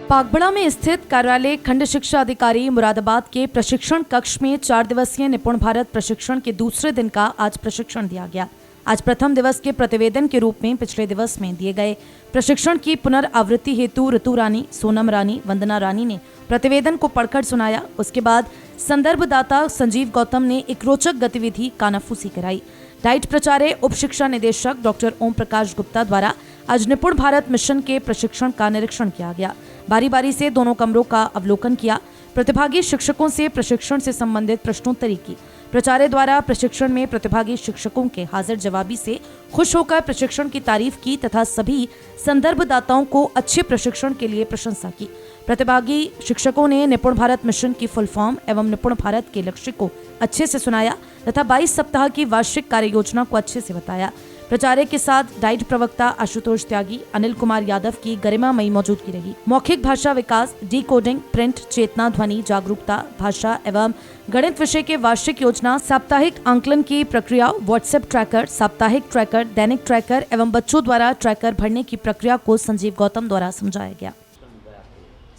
पागबड़ा में स्थित कार्यालय खंड शिक्षा अधिकारी मुरादाबाद के प्रशिक्षण कक्ष में 4 दिवसीय निपुण भारत प्रशिक्षण के दूसरे दिन का आज प्रशिक्षण दिया गया। आज प्रथम दिवस के प्रतिवेदन के रूप में पिछले दिवस में दिए गए प्रशिक्षण की पुनरावृत्ति हेतु ऋतु रानी, सोनम रानी, वंदना रानी ने प्रतिवेदन को पढ़कर सुनाया। उसके बाद संदर्भदाता संजीव गौतम ने एक रोचक गतिविधि कानाफूसी कराई। डाइट प्राचार्य उप शिक्षा निदेशक डॉक्टर ओम प्रकाश गुप्ता द्वारा आज निपुण भारत मिशन के प्रशिक्षण का निरीक्षण किया गया। बारी बारी से दोनों कमरों का अवलोकन किया। प्रतिभागी शिक्षकों से प्रशिक्षण से संबंधित प्रश्नोत्तरी की। प्राचार्य द्वारा प्रशिक्षण में प्रतिभागी शिक्षकों के हाजिर जवाबी से खुश होकर प्रशिक्षण की तारीफ की तथा सभी संदर्भदाताओं को अच्छे प्रशिक्षण के लिए प्रशंसा की। प्रतिभागी शिक्षकों ने निपुण भारत मिशन की फुल फॉर्म एवं निपुण भारत के लक्ष्य को अच्छे से सुनाया तथा 22 सप्ताह की वार्षिक कार्य योजना को अच्छे से बताया। प्राचार्य के साथ डाइट प्रवक्ता आशुतोष त्यागी, अनिल कुमार यादव की गरिमामयी मौजूदगी रही। मौखिक भाषा विकास, डिकोडिंग, प्रिंट, चेतना, ध्वनि जागरूकता, भाषा एवं गणित विषय के वार्षिक योजना, साप्ताहिक आंकलन की प्रक्रिया, व्हाट्सएप ट्रैकर, साप्ताहिक ट्रैकर, दैनिक ट्रैकर एवं बच्चों द्वारा ट्रैकर भरने की प्रक्रिया को संजीव गौतम द्वारा समझाया गया।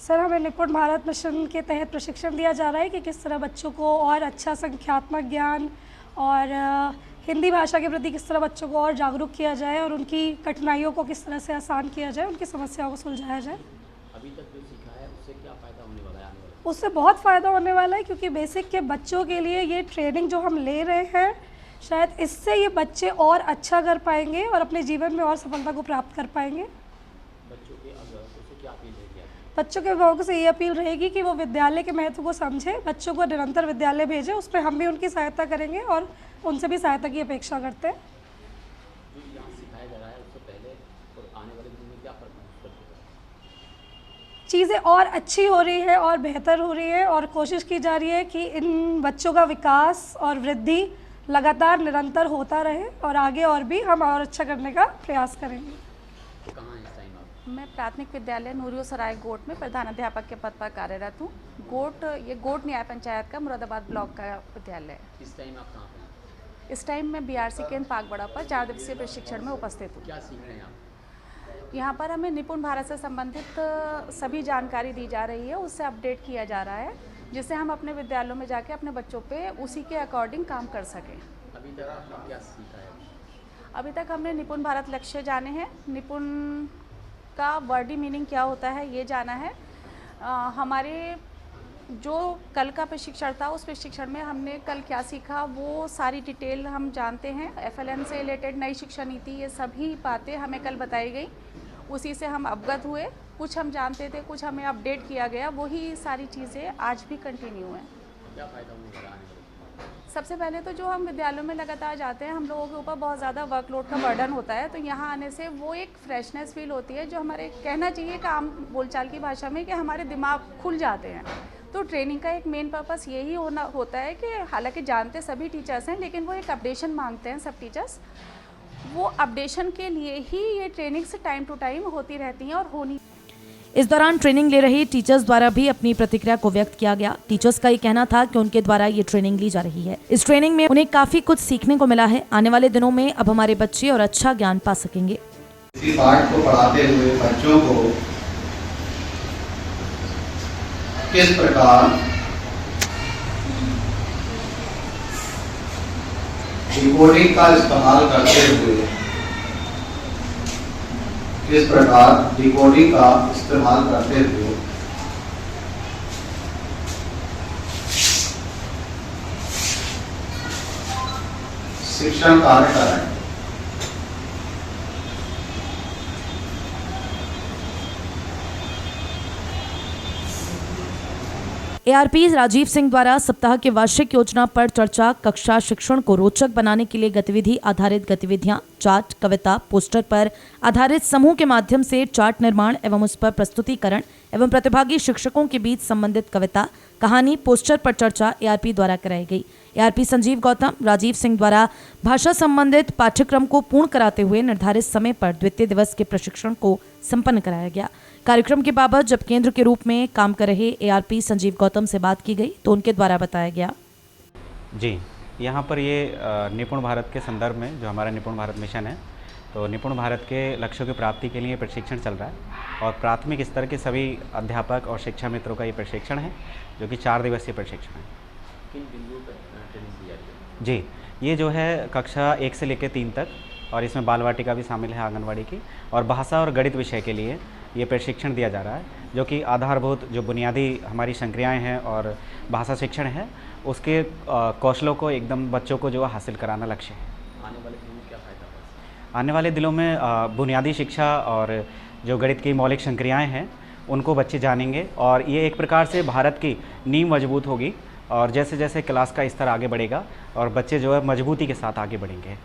सर, हमें निपुण भारत मिशन के तहत प्रशिक्षण दिया जा रहा है कि किस तरह बच्चों को और अच्छा संख्यात्मक ज्ञान और हिंदी भाषा के प्रति किस तरह बच्चों को और जागरूक किया जाए और उनकी कठिनाइयों को किस तरह से आसान किया जाए, उनकी समस्याओं को सुलझाया जाए। अभी तक जो सीखा है उससे क्या फ़ायदा होने वाला है आने वाले? उससे बहुत फ़ायदा होने वाला है, क्योंकि बेसिक के बच्चों के लिए ये ट्रेनिंग जो हम ले रहे हैं, शायद इससे ये बच्चे और अच्छा कर पाएंगे और अपने जीवन में और सफलता को प्राप्त कर पाएंगे। बच्चों के अभिभावकों से क्या अपील रहेगी? बच्चों के अभिभावकों से ये अपील रहेगी कि वो विद्यालय के महत्व को समझे, बच्चों को निरंतर विद्यालय भेजें। उस पर हम भी उनकी सहायता करेंगे और उनसे भी सहायता की अपेक्षा करते हैं। जो यहाँ सिखाया जा रहा है उससे पहले और आने वाले दिन में क्या फर्क महसूस करते हैं? चीज़ें और अच्छी हो रही है और बेहतर हो रही है और कोशिश की जा रही है कि इन बच्चों का विकास और वृद्धि लगातार निरंतर होता रहे और आगे और भी हम और अच्छा करने का प्रयास करेंगे। कहाँ है इस टाइम आप? मैं प्राथमिक विद्यालय नूरियो सराय गोट में प्रधान अध्यापक के पद पर कार्यरत हूँ। ये गोट न्याय पंचायत का मुरादाबाद ब्लॉक का विद्यालय है। इस टाइम आप कहाँ पे हैं? इस टाइम मैं बीआरसी केंद्र पागबड़ा पर 4 दिवसीय प्रशिक्षण में उपस्थित हूँ। क्या सीख रहे हैं आप? यहाँ पर हमें निपुण भारत से संबंधित सभी जानकारी दी जा रही है, उससे अपडेट किया जा रहा है, जिससे हम अपने विद्यालयों में जाके अपने बच्चों पे उसी के अकॉर्डिंग काम कर सकें। अभी तक आपने क्या सीखा है? अभी तक हमने निपुण भारत लक्ष्य जाने हैं, निपुण का वर्डी मीनिंग क्या होता है ये जाना है। हमारे जो कल का प्रशिक्षण था उस प्रशिक्षण में हमने कल क्या सीखा वो सारी डिटेल हम जानते हैं। एफएलएन से रिलेटेड नई शिक्षा नीति, ये सभी बातें हमें कल बताई गई, उसी से हम अवगत हुए। कुछ हम जानते थे, कुछ हमें अपडेट किया गया, वही सारी चीज़ें आज भी कंटिन्यू हैं। क्या फ़ायदा होने वाला आने वाले? सबसे पहले तो जो हम विद्यालयों में लगातार जाते हैं, हम लोगों के ऊपर बहुत ज़्यादा वर्कलोड का बर्डन होता है, तो यहाँ आने से वो एक फ्रेशनेस फील होती है, जो हमारे कहना चाहिए काम बोलचाल की भाषा में कि हमारे दिमाग खुल जाते हैं। तो ट्रेनिंग का एक मेन पर्पस यही होता है कि हालांकि जानते सभी टीचर्स हैं, लेकिन वो एक अपडेशन मांगते हैं सब टीचर्स। वो अपडेशन के लिए ही ये ट्रेनिंग्स टाइम टू टाइम होती रहती हैं और होनी। इस दौरान ट्रेनिंग ले रहे टीचर्स द्वारा भी अपनी प्रतिक्रिया को व्यक्त किया गया। टीचर्स का ये कहना था कि उनके द्वारा ये ट्रेनिंग ली जा रही है। इस ट्रेनिंग में उन्हें काफी कुछ सीखने को मिला है। आने वाले दिनों में अब हमारे बच्चे और अच्छा ज्ञान पा सकेंगे। इसी पाठ को पढ़ाते हुए बच्चों को किस प्रकार डिकोडिंग का इस्तेमाल करते हुए शिक्षण कार्य कराएं। एआरपी राजीव सिंह द्वारा सप्ताह के वार्षिक योजना पर चर्चा, कक्षा शिक्षण को रोचक बनाने के लिए गतिविधि आधारित गतिविधियां, चार्ट, कविता, पोस्टर पर आधारित समूह के माध्यम से चार्ट निर्माण एवं उस पर प्रस्तुतिकरण एवं प्रतिभागी शिक्षकों के बीच संबंधित कविता, कहानी, पोस्टर पर चर्चा एआरपी द्वारा कराई गई। एआरपी संजीव गौतम, राजीव सिंह द्वारा भाषा संबंधित पाठ्यक्रम को पूर्ण कराते हुए निर्धारित समय पर द्वितीय दिवस के प्रशिक्षण को संपन्न कराया गया। कार्यक्रम के बाबत जब केंद्र के रूप में काम कर रहे एआरपी संजीव गौतम से बात की गई तो उनके द्वारा बताया गया। जी, यहाँ पर ये निपुण भारत के संदर्भ में जो हमारा निपुण भारत मिशन है, तो निपुण भारत के लक्ष्यों की प्राप्ति के लिए प्रशिक्षण चल रहा है और प्राथमिक स्तर के सभी अध्यापक और शिक्षा मित्रों का ये प्रशिक्षण है, जो कि 4 दिवसीय प्रशिक्षण है। किन बिंदुओं पर ट्रेनिंग दी जाती है? जी, ये जो है कक्षा 1 से लेकर 3 तक, और इसमें बाल वाटिका भी शामिल है, आंगनवाड़ी की, और भाषा और गणित विषय के लिए ये प्रशिक्षण दिया जा रहा है, जो कि आधारभूत जो बुनियादी हमारी संक्रियाएं हैं और भाषा शिक्षण है, उसके कौशलों को एकदम बच्चों को जो है हासिल कराना लक्ष्य है। आने वाले दिनों में क्या फ़ायदा होगा? आने वाले दिनों में बुनियादी शिक्षा और जो गणित की मौलिक संक्रियाएं हैं उनको बच्चे जानेंगे, और ये एक प्रकार से भारत की नींव मजबूत होगी, और जैसे जैसे क्लास का स्तर आगे बढ़ेगा और बच्चे जो है मजबूती के साथ आगे बढ़ेंगे।